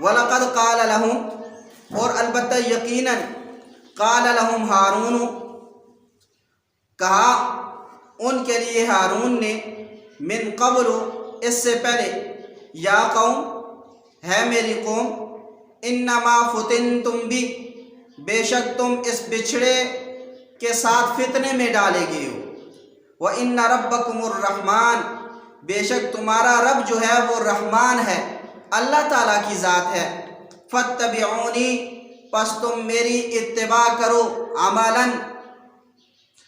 وَلَقَدْ قَالَ لَهُمْ، اور البتہ یقیناً، قَالَ لَهُمْ ہارون، کہا ان کے لیے ہارون نے، من قبل، اس سے پہلے، یا قوم، ہے میری قوم، انما فتنتم بی، بے شک تم اس بچھڑے کے ساتھ فتنے میں ڈالے گئے ہو، وَإِنَّ رَبَّكُمُ الرَّحْمَٰنُ، بے شک تمہارا رب جو ہے وہ رحمان ہے، اللہ تعالیٰ کی ذات ہے، فَاتَّبِعُونِی، پس تم میری اتباع کرو، عملاً،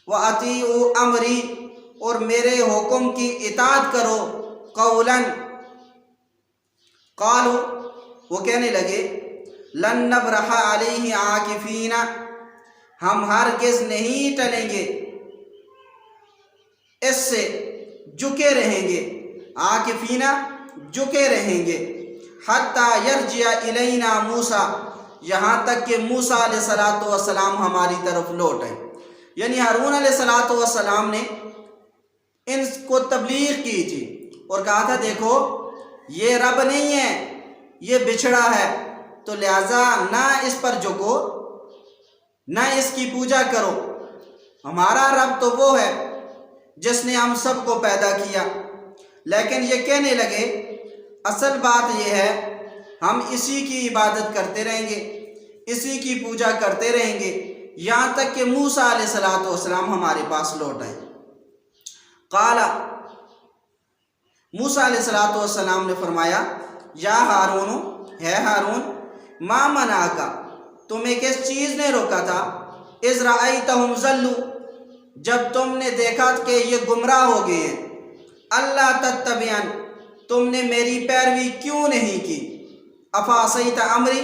وَأَطِیعُوا أَمْرِی، اور میرے حکم کی اطاعت کرو، قولاً، قالوا، وہ کہنے لگے، لن نبرح علیہ عاکفین، ہم ہرگز نہیں ٹلیں گے اس سے، جھکے رہیں گے، عاکفین، جھکے رہیں گے، حتی یرجع الینا موسیٰ، یہاں تک کہ موسیٰ علیہ السلام ہماری طرف لوٹ آئے۔ یعنی ہارون علیہ السلام نے ان کو تبلیغ کی تھی اور کہا تھا دیکھو یہ رب نہیں ہے، یہ بچھڑا ہے، تو لہٰذا نہ اس پر جھکو، نہ اس کی پوجا کرو، ہمارا رب تو وہ ہے جس نے ہم سب کو پیدا کیا۔ لیکن یہ کہنے لگے اصل بات یہ ہے ہم اسی کی عبادت کرتے رہیں گے، اسی کی پوجا کرتے رہیں گے، یہاں تک کہ موسیٰ علیہ السلام ہمارے پاس لوٹ آئے۔ قال، موسیٰ علیہ السلام نے فرمایا، یا ہارون، ہے ہارون، ما منعک، تمہیں کس چیز نے روکا تھا، اذ رأیتہم ضلوا، جب تم نے دیکھا کہ یہ گمراہ ہو گئے ہیں، اللہ تتبعن، تم نے میری پیروی کیوں نہیں کی، افعصیت امری،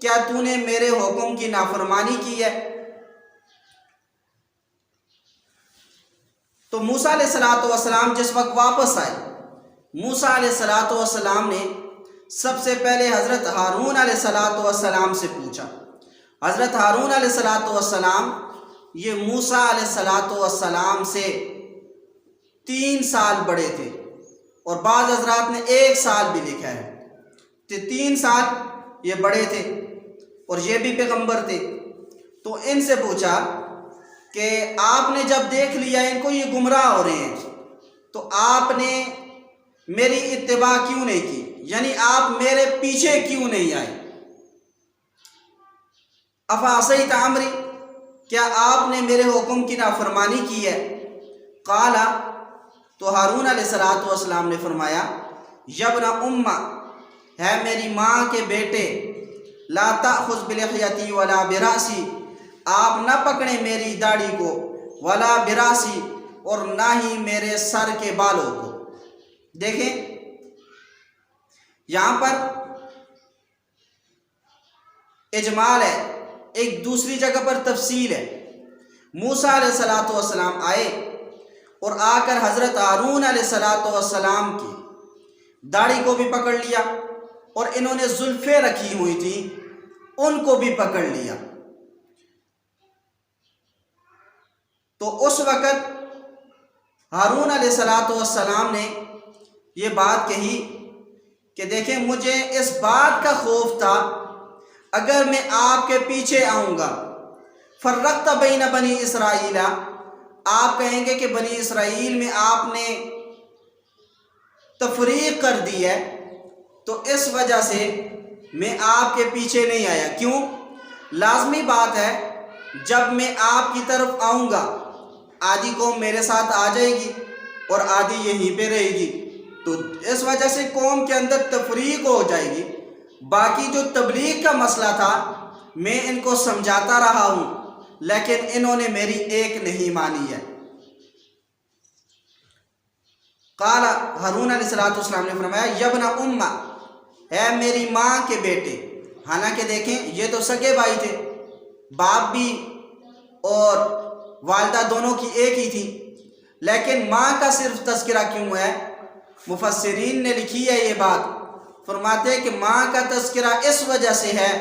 کیا تو نے میرے حکم کی نافرمانی کی ہے۔ تو موسیٰ علیہ السلام جس وقت واپس آئے، موسیٰ علیہ السلام نے سب سے پہلے حضرت ہارون علیہ السلام سے پوچھا۔ حضرت ہارون علیہ السلام یہ موسیٰ علیہ السلام سے 3 سال بڑے تھے، اور بعض حضرات نے 1 سال بھی لکھا ہے، تو 3 سال یہ بڑے تھے اور یہ بھی پیغمبر تھے۔ تو ان سے پوچھا کہ آپ نے جب دیکھ لیا ان کو یہ گمراہ ہو رہے ہیں تو آپ نے میری اتباع کیوں نہیں کی، یعنی آپ میرے پیچھے کیوں نہیں آئے، افعصیت امری، کیا آپ نے میرے حکم کی نافرمانی کی ہے۔ قال، تو ہارون علیہ السلام نے فرمایا، یبن ام، ہے میری ماں کے بیٹے، لا تأخذ بلحیتی ولا براسی، آپ نہ پکڑیں میری داڑھی کو، ولا براسی، اور نہ ہی میرے سر کے بالوں کو۔ دیکھیں یہاں پر اجمال ہے، ایک دوسری جگہ پر تفصیل ہے۔ موسیٰ علیہ السلام آئے اور آ کر حضرت ہارون علیہ السلام کی داڑھی کو بھی پکڑ لیا، اور انہوں نے زلفیں رکھی ہوئی تھیں ان کو بھی پکڑ لیا۔ تو اس وقت ہارون علیہ السلام نے یہ بات کہی کہ دیکھیں مجھے اس بات کا خوف تھا اگر میں آپ کے پیچھے آؤں گا، فرقت بین بنی اسرائیل، آپ کہیں گے کہ بنی اسرائیل میں آپ نے تفریق کر دی ہے، تو اس وجہ سے میں آپ کے پیچھے نہیں آیا۔ کیوں؟ لازمی بات ہے جب میں آپ کی طرف آؤں گا آدھی قوم میرے ساتھ آ جائے گی اور آدھی یہیں پہ رہے گی، تو اس وجہ سے قوم کے اندر تفریق ہو جائے گی۔ باقی جو تبلیغ کا مسئلہ تھا میں ان کو سمجھاتا رہا ہوں، لیکن انہوں نے میری ایک نہیں مانی ہے۔ قال، ہارون علیہ السلام نے فرمایا، یبن ام، ہے میری ماں کے بیٹے، حالانکہ دیکھیں یہ تو سگے بھائی تھے، باپ بھی اور والدہ دونوں کی ایک ہی تھی، لیکن ماں کا صرف تذکرہ کیوں ہے؟ مفسرین نے لکھی ہے یہ بات، فرماتے ہیں کہ ماں کا تذکرہ اس وجہ سے ہے،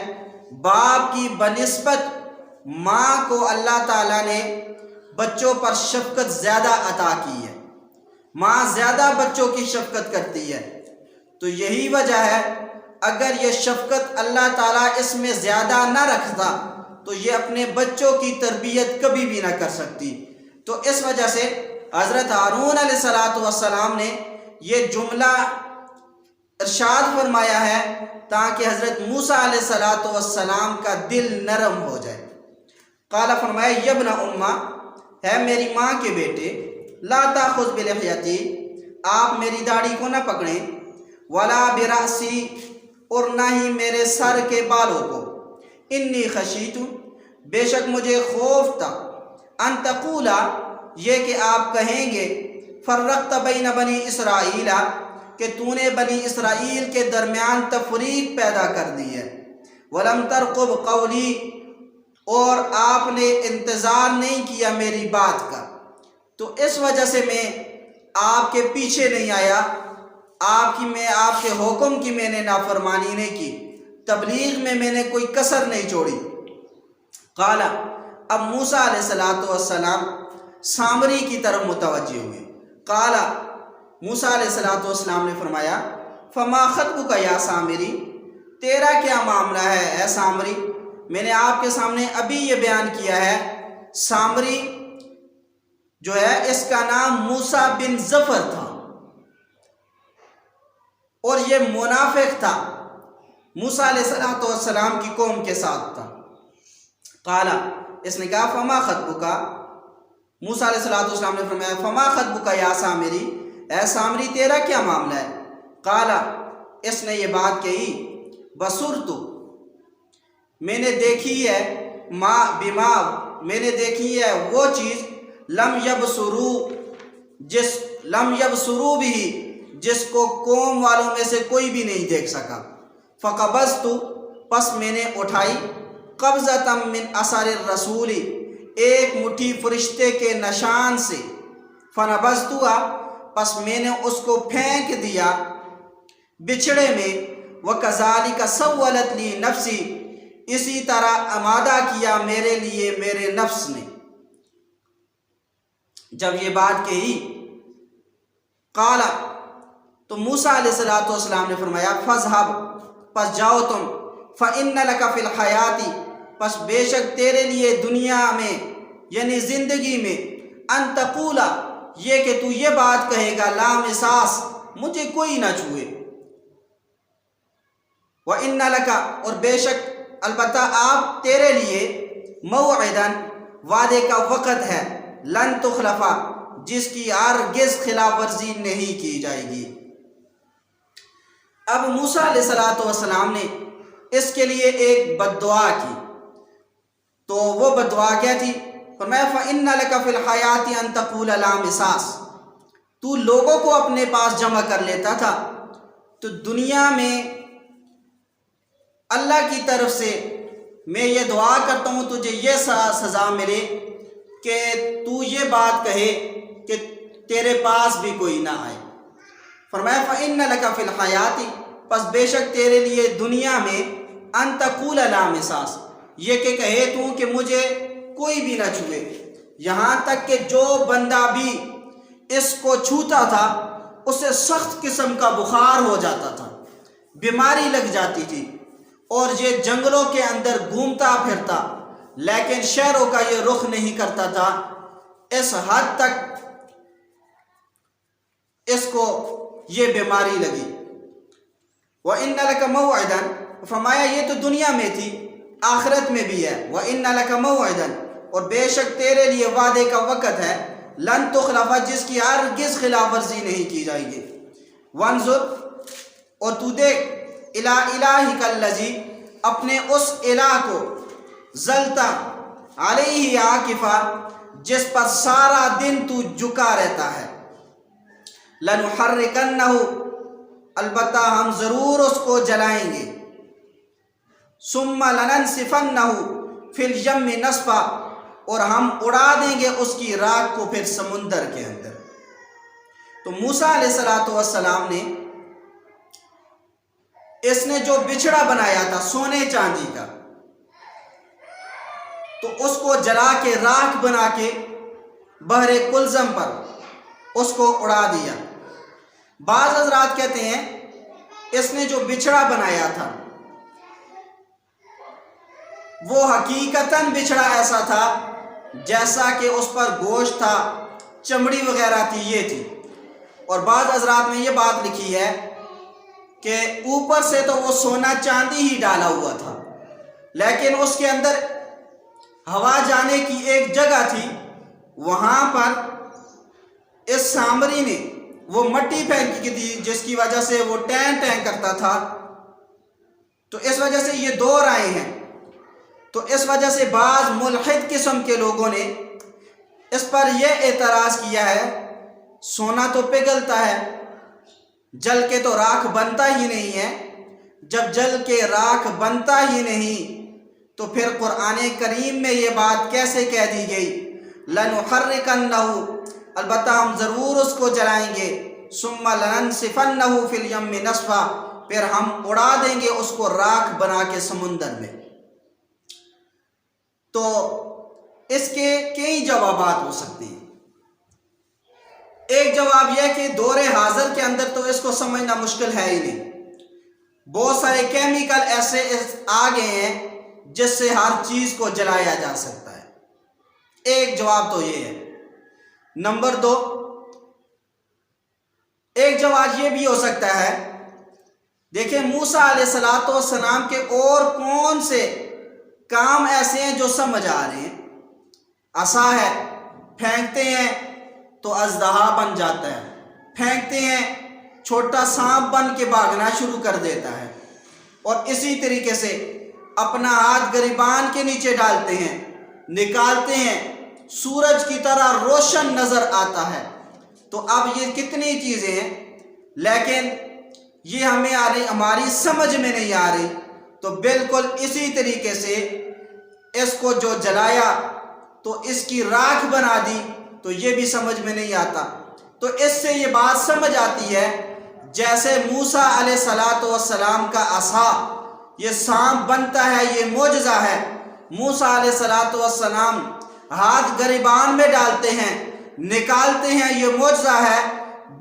باپ کی بنسبت ماں کو اللہ تعالیٰ نے بچوں پر شفقت زیادہ عطا کی ہے، ماں زیادہ بچوں کی شفقت کرتی ہے، تو یہی وجہ ہے اگر یہ شفقت اللہ تعالیٰ اس میں زیادہ نہ رکھتا تو یہ اپنے بچوں کی تربیت کبھی بھی نہ کر سکتی۔ تو اس وجہ سے حضرت ہارون علیہ السلام نے یہ جملہ ارشاد فرمایا ہے تاکہ حضرت موسیٰ علیہ السلام کا دل نرم ہو جائے۔ قال فرمایا یا ابن امہ، ہے میری ماں کے بیٹے، لا تاخذ بلحیتی، آپ میری داڑھی کو نہ پکڑیں، ولا برأسی، اور نہ ہی میرے سر کے بالوں کو، انی خشیت، بے شک مجھے خوف تھا، ان تقولا، یہ کہ آپ کہیں گے، فرقت بین بنی اسرائیل، کہ تو نے بنی اسرائیل کے درمیان تفریق پیدا کر دی ہے، ولم ترقب قولی، اور آپ نے انتظار نہیں کیا میری بات کا، تو اس وجہ سے میں آپ کے پیچھے نہیں آیا، آپ کے حکم کی میں نے نافرمانی نہیں کی، تبلیغ میں نے کوئی کسر نہیں چھوڑی۔ قال، اب موسیٰ علیہ السلام سامری کی طرف متوجہ ہوئے۔ قال، موسیٰ علیہ السلام نے فرمایا، فما خطبک یا سامری، تیرا کیا معاملہ ہے اے سامری؟ میں نے آپ کے سامنے ابھی یہ بیان کیا ہے، سامری جو ہے اس کا نام موسیٰ بن ظفر تھا اور یہ منافق تھا، موسیٰ علیہ السلام کی قوم کے ساتھ تھا۔ قال، اس نے کہا فما خطبک، موسیٰ علیہ السلام نے فرمایا فما خطبک یا سامری، اے سامری تیرا کیا معاملہ ہے؟ قال، اس نے یہ بات کہی، بصرت، میں نے دیکھی ہے، ما بما، میں نے دیکھی ہے وہ چیز، لم یبصروا بھی، جس کو قوم والوں میں سے کوئی بھی نہیں دیکھ سکا۔ فقبضت، پس میں نے اٹھائی، قبضۃ من اثر الرسول، ایک مٹھی فرشتے کے نشان سے، فنبذتها، پس میں نے اس کو پھینک دیا بچھڑے میں، وَكَذَلِكَ سَوَّلَتْ لِي نَفْسِي، اسی طرح آمادہ کیا میرے لیے میرے نفس نے۔ جب یہ بات کہی، قال، تو موسیٰ علیہ السلام نے فرمایا فَاذْهَبْ، پس جاؤ تم، فَإِنَّ لَكَ فِي الْحَيَاةِ، پس بے شک تیرے لیے دنیا میں یعنی زندگی میں، ان تقولا، یہ کہ تو یہ بات کہے گا، لا مساس، مجھے کوئی نہ چھوئے، وَإِنَّ لَكَ، اور بے شک البتہ آپ تیرے لیے، موعدن، وعدے کا وقت ہے، لن تخلفا، جس کی ہرگز خلاف ورزی نہیں کی جائے گی۔ اب موسیٰ علیہ السلام نے اس کے لیے ایک بد دعا کی، تو وہ بد دعا کیا تھی؟ فرمایا فَإِنَّ لَكَ فِي الْحَيَاةِ أَن تَقُولَ لَا مِسَاس، تو لوگوں کو اپنے پاس جمع کر لیتا تھا، تو دنیا میں اللہ کی طرف سے میں یہ دعا کرتا ہوں تجھے یہ سزا ملے کہ تو یہ بات کہے کہ تیرے پاس بھی کوئی نہ آئے۔ فرمایا فَإِنَّ لَكَ فِي الْحَيَاةِ، پس بے شک تیرے لیے دنیا میں، ان تقول لا مساس، یہ کہ کہے تو کہ مجھے کوئی بھی نہ چھوئے، یہاں تک کہ جو بندہ بھی اس کو چھوتا تھا اسے سخت قسم کا بخار ہو جاتا تھا، بیماری لگ جاتی تھی، اور یہ جنگلوں کے اندر گھومتا پھرتا، لیکن شہروں کا یہ رخ نہیں کرتا تھا، اس حد تک اس کو یہ بیماری لگی۔ وَإِنَّ لَكَ مَوْعِدًا، فرمایا یہ تو دنیا میں تھی، آخرت میں بھی ہے، وَإِنَّ لَكَ مَوْعِدًا، اور بے شک تیرے لیے وعدے کا وقت ہے، لن تخلف، جس کی ہرگز خلاف ورزی نہیں کی جائے گی۔ وانظر، اور تو دیکھ، الٰی الٰہک الذی، اپنے اس الہ کو، ظلتا علیہ عاکفا، جس پر سارا دن تو جھکا رہتا ہے، لنحرکنہ، البتہ ہم ضرور اس کو جلائیں گے، ثم لننسفنہ فی الیم نسفا، اور ہم اڑا دیں گے اس کی راکھ کو پھر سمندر کے اندر۔ تو موسیٰ علیہ السلام نے اس نے جو بچھڑا بنایا تھا سونے چاندی کا، تو اس کو جلا کے راکھ بنا کے بحر کلزم پر اس کو اڑا دیا۔ بعض حضرات کہتے ہیں اس نے جو بچھڑا بنایا تھا وہ حقیقتاً بچھڑا ایسا تھا جیسا کہ اس پر گوشت تھا، چمڑی وغیرہ تھی، یہ تھی۔ اور بعض حضرات میں یہ بات لکھی ہے کہ اوپر سے تو وہ سونا چاندی ہی ڈالا ہوا تھا، لیکن اس کے اندر ہوا جانے کی ایک جگہ تھی، وہاں پر اس سامری نے وہ مٹی پھینکی تھی جس کی وجہ سے وہ ٹین ٹین کرتا تھا۔ تو اس وجہ سے یہ دور آئے ہیں۔ تو اس وجہ سے بعض ملحد قسم کے لوگوں نے اس پر یہ اعتراض کیا ہے، سونا تو پگھلتا ہے، جل کے تو راکھ بنتا ہی نہیں ہے۔ جب جل کے راکھ بنتا ہی نہیں تو پھر قرآن کریم میں یہ بات کیسے کہہ دی گئی؟ لَنُحَرِّقَنَّهُ، البتہ ہم ضرور اس کو جلائیں گے، ثُمَّ لَنَنْسِفَنَّهُ فِي الْيَمِّ نَسْفًا، پھر ہم اڑا دیں گے اس کو راکھ بنا کے سمندر میں۔ تو اس کے کئی جوابات ہو سکتے ہیں۔ ایک جواب یہ کہ دور حاضر کے اندر تو اس کو سمجھنا مشکل ہے ہی نہیں، بہت سارے کیمیکل ایسے آ گئے ہیں جس سے ہر چیز کو جلایا جا سکتا ہے۔ ایک جواب تو یہ ہے۔ نمبر دو، ایک جواب یہ بھی ہو سکتا ہے، دیکھیں موسیٰ علیہ السلام کے اور کون سے کام ایسے ہیں جو سمجھ آ رہے ہیں؟ عصا ہے، پھینکتے ہیں تو اژدہا بن جاتا ہے، پھینکتے ہیں چھوٹا سانپ بن کے بھاگنا شروع کر دیتا ہے، اور اسی طریقے سے اپنا ہاتھ گریبان کے نیچے ڈالتے ہیں، نکالتے ہیں، سورج کی طرح روشن نظر آتا ہے۔ تو اب یہ کتنی چیزیں ہیں، لیکن یہ ہماری سمجھ میں نہیں آ رہی۔ تو بالکل اسی طریقے سے اس کو جو جلایا تو اس کی راکھ بنا دی، تو یہ بھی سمجھ میں نہیں آتا۔ تو اس سے یہ بات سمجھ آتی ہے جیسے موسیٰ علیہ السلام کا عصا یہ سانپ بنتا ہے، یہ معجزہ ہے۔ موسیٰ علیہ السلام ہاتھ گریبان میں ڈالتے ہیں، نکالتے ہیں، یہ معجزہ ہے۔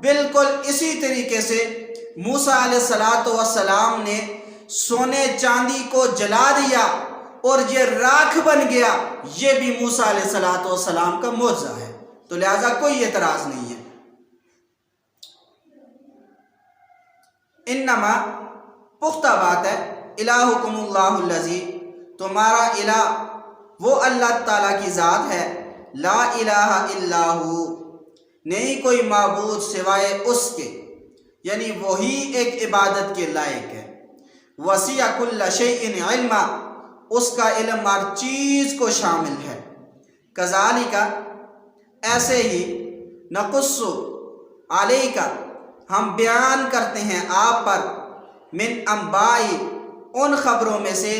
بالکل اسی طریقے سے موسیٰ علیہ السلام نے سونے چاندی کو جلا دیا اور یہ راکھ بن گیا، یہ بھی موسیٰ علیہ السلام کا معجزہ ہے۔ تو لہذا کوئی اعتراض نہیں ہے۔ انما پختہ بات ہے، الہکم اللہ الذی، تمہارا الہ وہ اللہ تعالیٰ کی ذات ہے، لا الہ الا ہو، نہیں کوئی معبود سوائے اس کے، یعنی وہی ایک عبادت کے لائق ہے۔ وسیع کل شیء علما، اس کا علم ہر چیز کو شامل ہے۔ کذالک، ایسے ہی، نقص علیک، ہم بیان کرتے ہیں آپ پر، من انبائی، ان خبروں میں سے،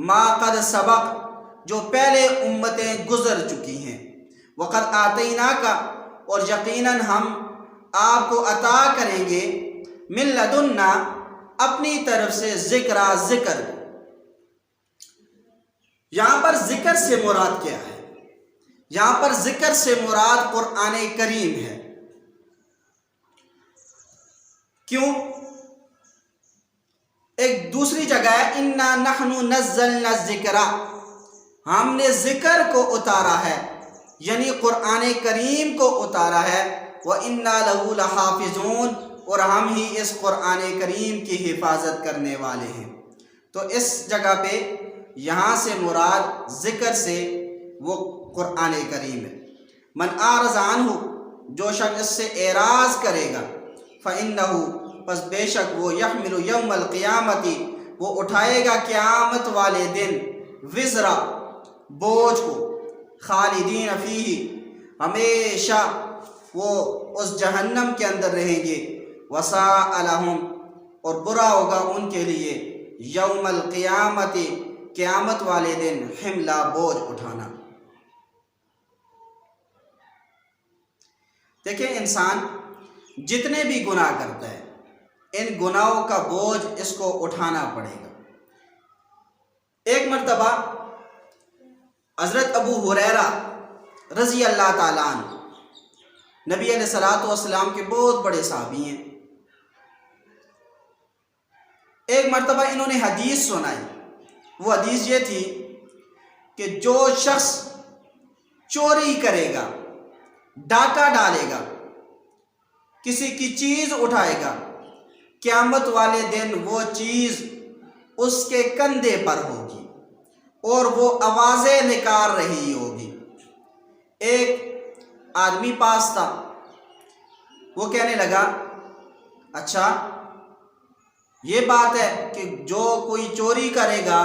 ما قد سبق، جو پہلے امتیں گزر چکی ہیں، وقد آتیناک، اور یقیناً ہم آپ کو عطا کریں گے، من لدنا، اپنی طرف سے، ذکر۔ یہاں پر ذکر سے مراد کیا ہے؟ یہاں پر ذکر سے مراد قرآن کریم ہے۔ کیوں؟ ایک دوسری جگہ ہے، انا نحن نزلنا الذکر، ہم نے ذکر کو اتارا ہے، یعنی قرآن کریم کو اتارا ہے، وَإِنَّا لَهُ لَحَافِظُونَ، اور ہم ہی اس قرآن کریم کی حفاظت کرنے والے ہیں۔ تو اس جگہ پہ یہاں سے مراد ذکر سے وہ قرآن کریم ہے۔ من اعرض عنہ، جو شخص اس سے اعراض کرے گا، فإنہ، پس بے شک وہ، یحمل یوم القیامت، وہ اٹھائے گا قیامت والے دن، وزرا، بوجھ کو، خالدین فیہ، ہمیشہ وہ اس جہنم کے اندر رہیں گے، وساء لہم، اور برا ہوگا ان کے لیے، یوم القیامت، قیامت والے دن، حملہ، بوجھ اٹھانا۔ دیکھیں انسان جتنے بھی گناہ کرتا ہے، ان گناہوں کا بوجھ اس کو اٹھانا پڑے گا۔ ایک مرتبہ حضرت ابو ہریرہ رضی اللہ تعالیٰ عنہ، نبی علیہ الصلوۃ والسلام کے بہت بڑے صحابی ہیں، ایک مرتبہ انہوں نے حدیث سنائی. وہ حدیث یہ تھی کہ جو شخص چوری کرے گا، ڈاکہ ڈالے گا، کسی کی چیز اٹھائے گا، قیامت والے دن وہ چیز اس کے کندھے پر ہوگی اور وہ آوازیں نکال رہی ہوگی. ایک آدمی پاس تھا، وہ کہنے لگا اچھا یہ بات ہے کہ جو کوئی چوری کرے گا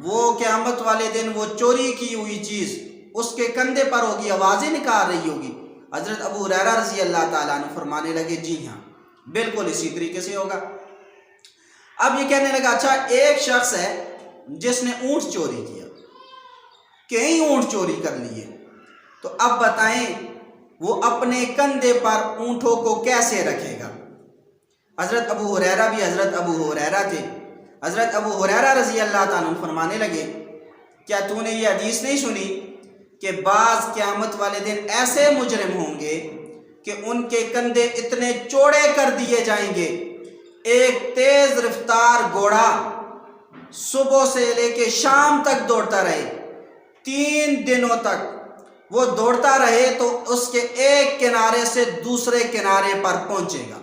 وہ قیامت والے دن وہ چوری کی ہوئی چیز اس کے کندھے پر ہوگی، آوازیں نکال رہی ہوگی. حضرت ابو ہریرہ رضی اللہ تعالیٰ عنہ فرمانے لگے جی ہاں بالکل اسی طریقے سے ہوگا. اب یہ کہنے لگا اچھا ایک شخص ہے جس نے اونٹ چوری کیا، کئی اونٹ چوری کر لیے، تو اب بتائیں وہ اپنے کندھے پر اونٹوں کو کیسے رکھے گا؟ حضرت ابو ہریرہ بھی حضرت ابو ہریرہ تھے. حضرت ابو ہریرہ رضی اللہ تعالیٰ عنہ فرمانے لگے کیا تو نے یہ حدیث نہیں سنی کہ بعض قیامت والے دن ایسے مجرم ہوں گے کہ ان کے کندھے اتنے چوڑے کر دیے جائیں گے، ایک تیز رفتار گھوڑا صبح سے لے کے شام تک دوڑتا رہے، 3 دنوں تک وہ دوڑتا رہے تو اس کے ایک کنارے سے دوسرے کنارے پر پہنچے گا.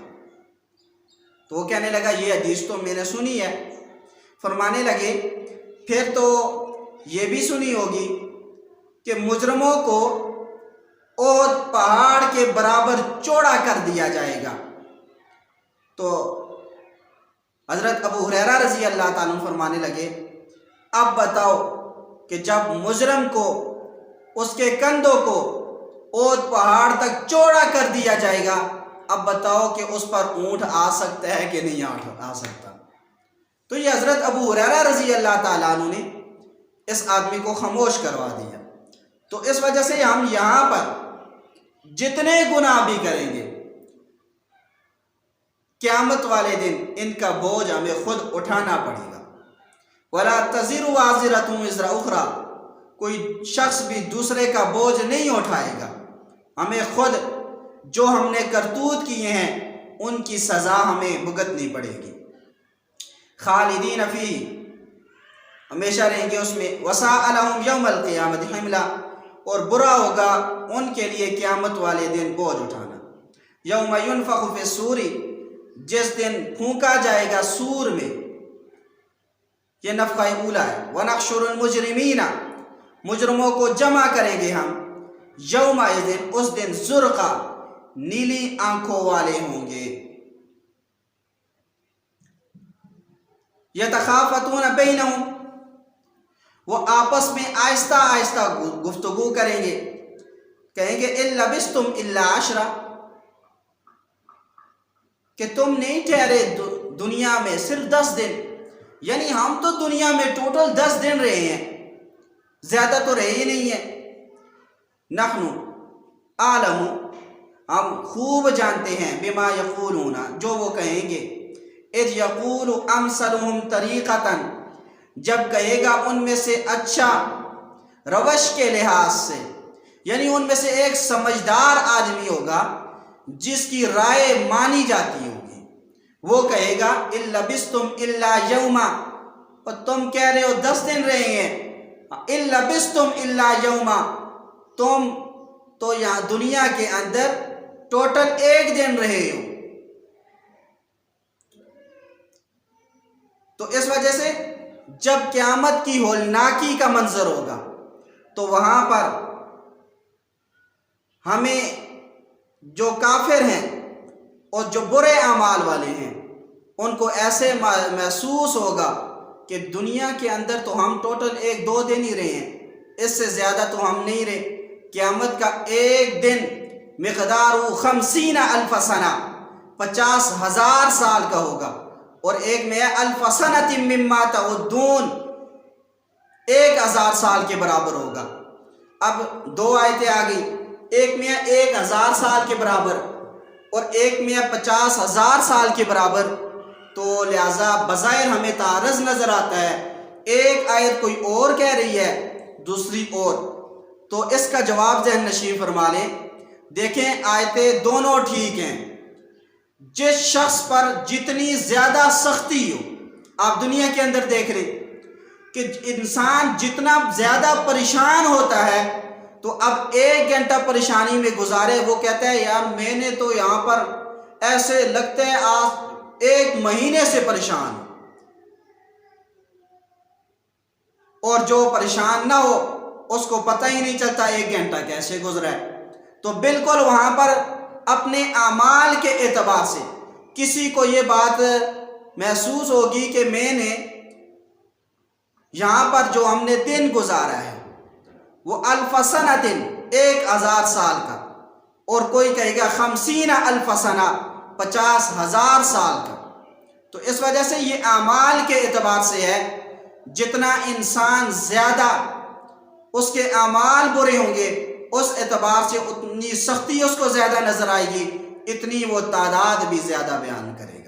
تو وہ کہنے لگا یہ حدیث تو میں نے سنی ہے. فرمانے لگے پھر تو یہ بھی سنی ہوگی کہ مجرموں کو احد پہاڑ کے برابر چوڑا کر دیا جائے گا. تو حضرت ابو ہریرہ رضی اللہ تعالیٰ عنہ فرمانے لگے اب بتاؤ کہ جب مجرم کو اس کے کندھوں کو احد پہاڑ تک چوڑا کر دیا جائے گا، اب بتاؤ کہ اس پر اونٹ آ سکتا ہے کہ نہیں آ سکتا؟ تو یہ حضرت ابو ہریرہ رضی اللہ تعالیٰ عنہ نے اس آدمی کو خاموش کروا دیا. تو اس وجہ سے ہم یہاں پر جتنے گناہ بھی کریں گے قیامت والے دن ان کا بوجھ ہمیں خود اٹھانا پڑے گا. وَلَا تَزِرُ وَازِرَةٌ وِزْرَ أُخْرَىٰ، کوئی شخص بھی دوسرے کا بوجھ نہیں اٹھائے گا. ہمیں خود جو ہم نے کرتوت کیے ہیں ان کی سزا ہمیں بھگتنی پڑے گی. خالدین فیہ، ہمیشہ رہیں گے اس میں. وَسَاءَ لَهُمْ يَوْمَ الْقِيَامَةِ حِمْلًا، اور برا ہوگا ان کے لیے قیامت والے دن بوجھ اٹھانا. یوم ينفخ فی الصور، جس دن پھونکا جائے گا سور میں، یہ نفخہ اولا ہے. وَنَحْشُرُ الْمُجْرِمِينَ، مجرموں کو جمع کریں گے ہم. یومئذ، اس دن زرقا، نیلی آنکھوں والے ہوں گے. یتخافتون بینہم، وہ آپس میں آہستہ آہستہ گفتگو کریں گے، کہیں گے اِن لبثتم الا عشرا، کہ تم نہیں ٹھہرے دنیا میں صرف 10 دن. یعنی ہم تو دنیا میں ٹوٹل 10 دن رہے ہیں، زیادہ تو رہے ہی نہیں ہیں. نحن عالم، ہم خوب جانتے ہیں، بما یقولون، جو وہ کہیں گے. اذ یقول امثلهم طریقۃ، جب کہے گا ان میں سے اچھا روش کے لحاظ سے، یعنی ان میں سے ایک سمجھدار آدمی ہوگا جس کی رائے مانی جاتی ہوگی، وہ کہے گا اِن لبثتم الا یوما، اور تم کہہ رہے ہو 10 دن رہے ہیں. اِن لبثتم الا یوما، تم تو یہاں دنیا کے اندر ٹوٹل 1 دن رہے ہو. تو اس وجہ سے جب قیامت کی ہولناکی کا منظر ہوگا تو وہاں پر ہمیں جو کافر ہیں اور جو برے اعمال والے ہیں ان کو ایسے محسوس ہوگا کہ دنیا کے اندر تو ہم ٹوٹل 1-2 دن ہی رہے ہیں، اس سے زیادہ تو ہم نہیں رہے. قیامت کا ایک دن مقدار 50,000 سنہ، 50,000 سال کا ہوگا. اور ایک میں الف سنۃ مما تعدون، 1,000 سال کے برابر ہوگا. اب 2 آیتیں آ گئی، ایک میں 1,000 سال کے برابر اور ایک میں 50,000 سال کے برابر. تو لہٰذا بظاہر ہمیں تعارض نظر آتا ہے، ایک آیت کوئی اور کہہ رہی ہے دوسری اور. تو اس کا جواب ذہن نشین فرما لیں. دیکھیں آیتیں دونوں ٹھیک ہیں، جس شخص پر جتنی زیادہ سختی ہو، آپ دنیا کے اندر دیکھ رہے کہ انسان جتنا زیادہ پریشان ہوتا ہے تو اب 1 گھنٹہ پریشانی میں گزارے وہ کہتا ہے یار میں نے تو یہاں پر ایسے لگتے ہیں آج 1 مہینے سے پریشان ہوں، اور جو پریشان نہ ہو اس کو پتہ ہی نہیں چلتا 1 گھنٹہ کیسے گزرا ہے۔ تو بالکل وہاں پر اپنے اعمال کے اعتبار سے کسی کو یہ بات محسوس ہوگی کہ میں نے یہاں پر جو ہم نے دن گزارا ہے وہ 1000 سنۃ 1000 سال کا، اور کوئی کہے گا 50,000 سنہ 50,000 سال کا۔ تو اس وجہ سے یہ اعمال کے اعتبار سے ہے، جتنا انسان زیادہ اس کے اعمال برے ہوں گے اس اعتبار سے اتنی سختی اس کو زیادہ نظر آئے گی، اتنی وہ تعداد بھی زیادہ بیان کرے گا۔